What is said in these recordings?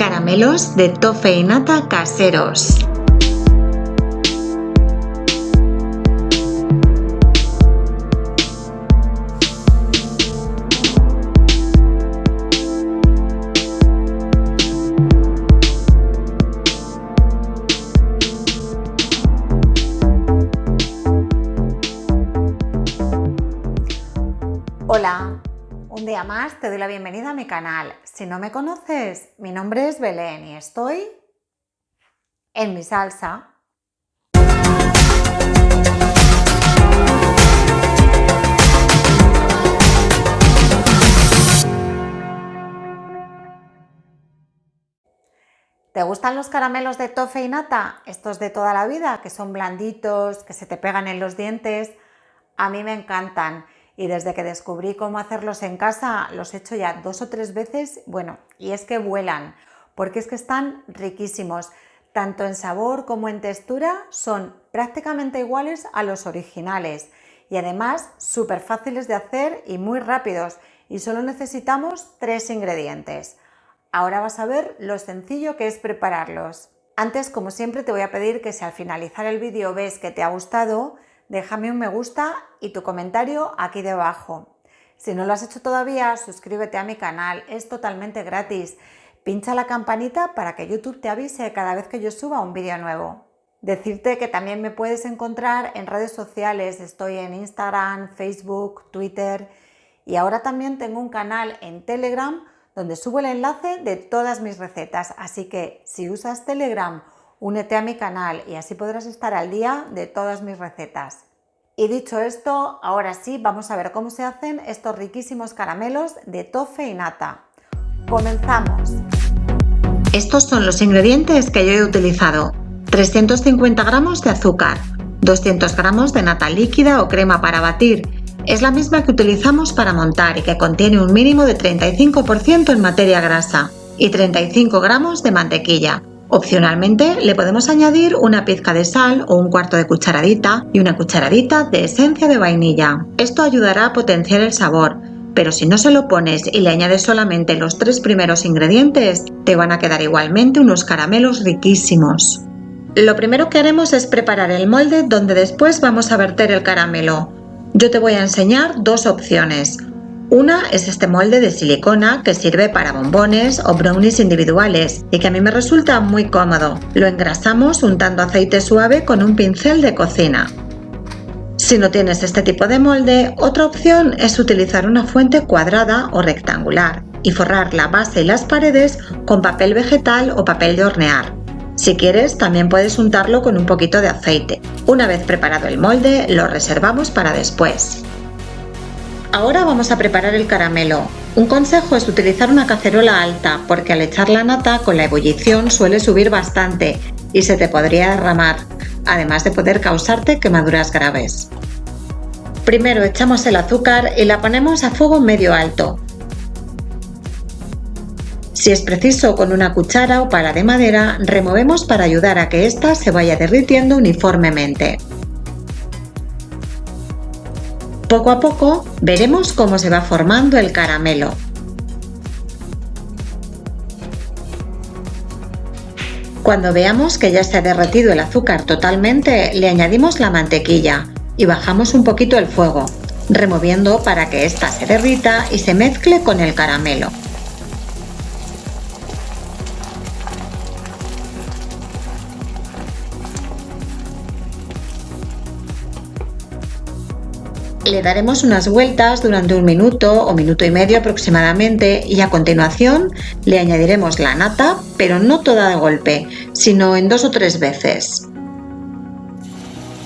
Caramelos de tofe y nata caseros. Hola, un día más te doy la bienvenida a mi canal. Si no me conoces, mi nombre es Belén y estoy en mi salsa. ¿Te gustan los caramelos de tofe y nata? Estos de toda la vida, que son blanditos, que se te pegan en los dientes. A mí me encantan. Y desde que descubrí cómo hacerlos en casa, los he hecho ya 2 o 3 veces, bueno, y es que vuelan, porque es que están riquísimos, tanto en sabor como en textura, son prácticamente iguales a los originales y además súper fáciles de hacer y muy rápidos, y solo necesitamos 3 ingredientes. Ahora vas a ver lo sencillo que es prepararlos. Antes, como siempre, te voy a pedir que si al finalizar el vídeo ves que te ha gustado, déjame un me gusta y tu comentario aquí debajo. Si no lo has hecho todavía, suscríbete a mi canal, es totalmente gratis. Pincha la campanita para que YouTube te avise cada vez que yo suba un vídeo nuevo. Decirte que también me puedes encontrar en redes sociales, estoy en Instagram, Facebook, Twitter y ahora también tengo un canal en Telegram donde subo el enlace de todas mis recetas, así que si usas Telegram, únete a mi canal y así podrás estar al día de todas mis recetas. Y dicho esto, ahora sí vamos a ver cómo se hacen estos riquísimos caramelos de tofe y nata. ¡Comenzamos! Estos son los ingredientes que yo he utilizado: 350 gramos de azúcar, 200 gramos de nata líquida o crema para batir. Es la misma que utilizamos para montar y que contiene un mínimo de 35% en materia grasa, y 35 gramos de mantequilla. Opcionalmente le podemos añadir una pizca de sal o un cuarto de cucharadita y una cucharadita de esencia de vainilla. Esto ayudará a potenciar el sabor, pero si no se lo pones y le añades solamente los 3 primeros ingredientes, te van a quedar igualmente unos caramelos riquísimos. Lo primero que haremos es preparar el molde donde después vamos a verter el caramelo. Yo te voy a enseñar 2 opciones. Una es este molde de silicona que sirve para bombones o brownies individuales y que a mí me resulta muy cómodo. Lo engrasamos untando aceite suave con un pincel de cocina. Si no tienes este tipo de molde, otra opción es utilizar una fuente cuadrada o rectangular y forrar la base y las paredes con papel vegetal o papel de hornear. Si quieres, también puedes untarlo con un poquito de aceite. Una vez preparado el molde, lo reservamos para después. Ahora vamos a preparar el caramelo. Un consejo es utilizar una cacerola alta, porque al echar la nata con la ebullición suele subir bastante y se te podría derramar, además de poder causarte quemaduras graves. Primero echamos el azúcar y la ponemos a fuego medio alto. Si es preciso, con una cuchara o pala de madera, removemos para ayudar a que ésta se vaya derritiendo uniformemente. Poco a poco veremos cómo se va formando el caramelo. Cuando veamos que ya se ha derretido el azúcar totalmente, le añadimos la mantequilla y bajamos un poquito el fuego, removiendo para que ésta se derrita y se mezcle con el caramelo. Le daremos unas vueltas durante 1 minuto o minuto y medio aproximadamente y a continuación le añadiremos la nata, pero no toda de golpe, sino en 2 o 3 veces.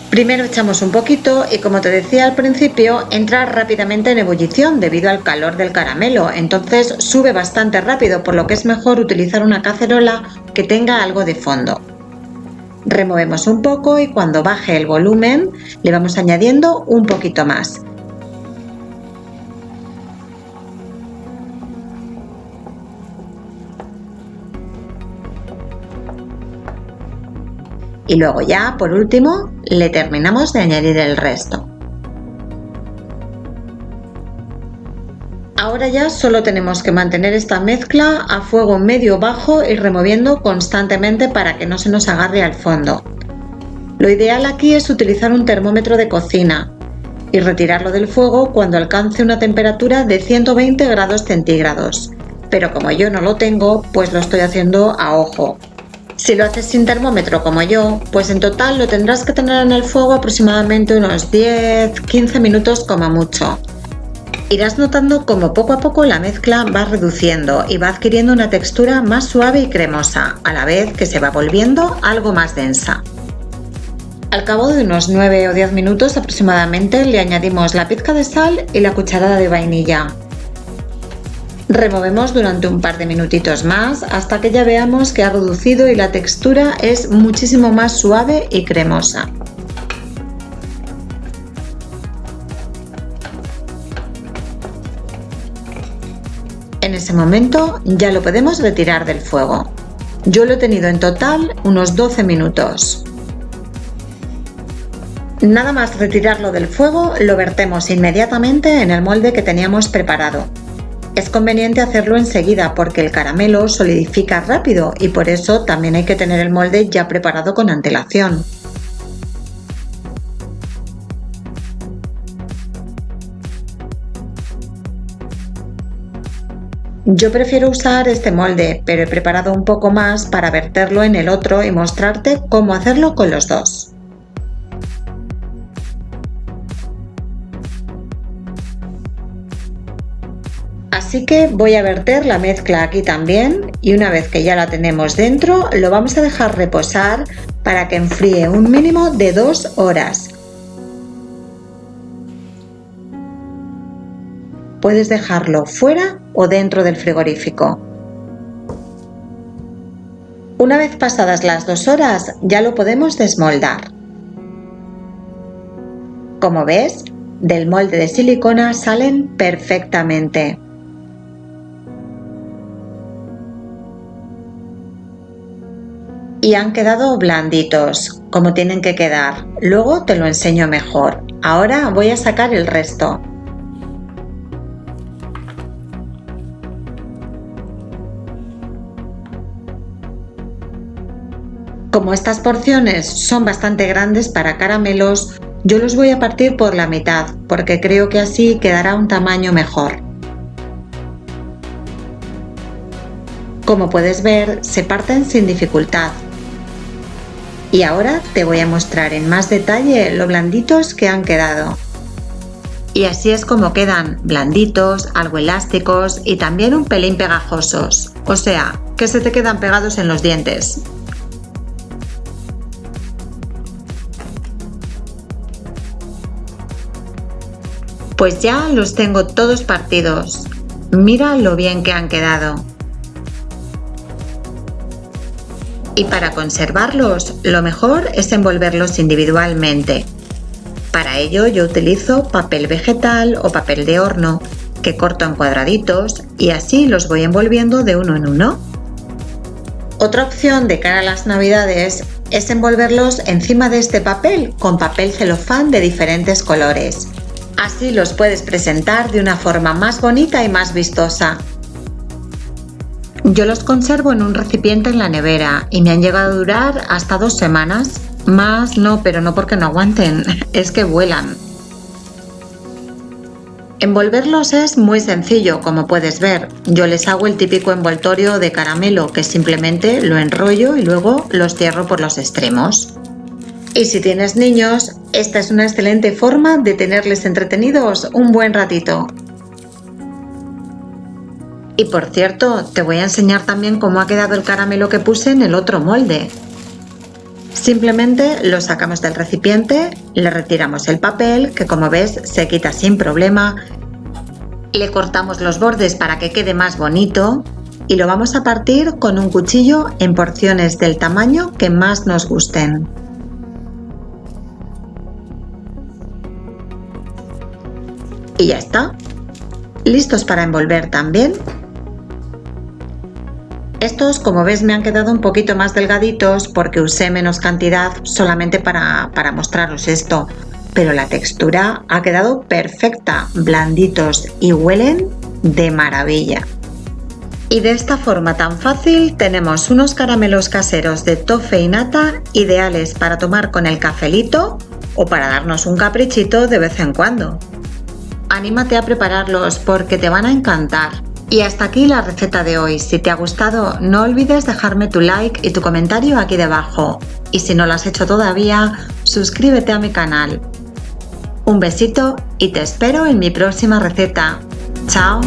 Primero echamos un poquito y, como te decía al principio, entra rápidamente en ebullición debido al calor del caramelo, entonces sube bastante rápido, por lo que es mejor utilizar una cacerola que tenga algo de fondo. Removemos un poco y cuando baje el volumen le vamos añadiendo un poquito más. Y luego ya, por último, le terminamos de añadir el resto. Ahora ya solo tenemos que mantener esta mezcla a fuego medio bajo y removiendo constantemente para que no se nos agarre al fondo. Lo ideal aquí es utilizar un termómetro de cocina y retirarlo del fuego cuando alcance una temperatura de 120 grados centígrados. Pero como yo no lo tengo, pues lo estoy haciendo a ojo. Si lo haces sin termómetro como yo, pues en total lo tendrás que tener en el fuego aproximadamente unos 10-15 minutos como mucho. Irás notando como poco a poco la mezcla va reduciendo y va adquiriendo una textura más suave y cremosa, a la vez que se va volviendo algo más densa. Al cabo de unos 9 o 10 minutos aproximadamente le añadimos la pizca de sal y la cucharada de vainilla. Removemos durante un par de minutitos más hasta que ya veamos que ha reducido y la textura es muchísimo más suave y cremosa. En ese momento ya lo podemos retirar del fuego. Yo lo he tenido en total unos 12 minutos. Nada más retirarlo del fuego, lo vertemos inmediatamente en el molde que teníamos preparado. Es conveniente hacerlo enseguida porque el caramelo solidifica rápido y por eso también hay que tener el molde ya preparado con antelación. Yo prefiero usar este molde, pero he preparado un poco más para verterlo en el otro y mostrarte cómo hacerlo con los dos. Así que voy a verter la mezcla aquí también y una vez que ya la tenemos dentro lo vamos a dejar reposar para que enfríe un mínimo de 2 horas. Puedes dejarlo fuera o dentro del frigorífico. Una vez pasadas las 2 horas ya lo podemos desmoldar. Como ves, del molde de silicona salen perfectamente. Y han quedado blanditos, como tienen que quedar. Luego te lo enseño mejor. Ahora voy a sacar el resto. Como estas porciones son bastante grandes para caramelos, yo los voy a partir por la mitad, porque creo que así quedará un tamaño mejor. Como puedes ver, se parten sin dificultad. Y ahora te voy a mostrar en más detalle lo blanditos que han quedado. Y así es como quedan, blanditos, algo elásticos y también un pelín pegajosos, o sea, que se te quedan pegados en los dientes. Pues ya los tengo todos partidos. Mira lo bien que han quedado. Y para conservarlos, lo mejor es envolverlos individualmente. Para ello yo utilizo papel vegetal o papel de horno, que corto en cuadraditos y así los voy envolviendo de uno en uno. Otra opción de cara a las navidades es envolverlos encima de este papel con papel celofán de diferentes colores. Así los puedes presentar de una forma más bonita y más vistosa. Yo los conservo en un recipiente en la nevera y me han llegado a durar hasta 2 semanas. Más no, pero no porque no aguanten, es que vuelan. Envolverlos es muy sencillo, como puedes ver. Yo les hago el típico envoltorio de caramelo, que simplemente lo enrollo y luego los cierro por los extremos. Y si tienes niños, esta es una excelente forma de tenerles entretenidos un buen ratito. Y por cierto, te voy a enseñar también cómo ha quedado el caramelo que puse en el otro molde. Simplemente lo sacamos del recipiente, le retiramos el papel, que como ves se quita sin problema, le cortamos los bordes para que quede más bonito y lo vamos a partir con un cuchillo en porciones del tamaño que más nos gusten. Y ya está. ¿Listos para envolver también? Estos, como ves, me han quedado un poquito más delgaditos porque usé menos cantidad solamente para mostraros esto, pero la textura ha quedado perfecta, blanditos y huelen de maravilla. Y de esta forma tan fácil tenemos unos caramelos caseros de toffee y nata ideales para tomar con el cafelito o para darnos un caprichito de vez en cuando. Anímate a prepararlos porque te van a encantar. Y hasta aquí la receta de hoy. Si te ha gustado, no olvides dejarme tu like y tu comentario aquí debajo. Y si no lo has hecho todavía, suscríbete a mi canal. Un besito y te espero en mi próxima receta. ¡Chao!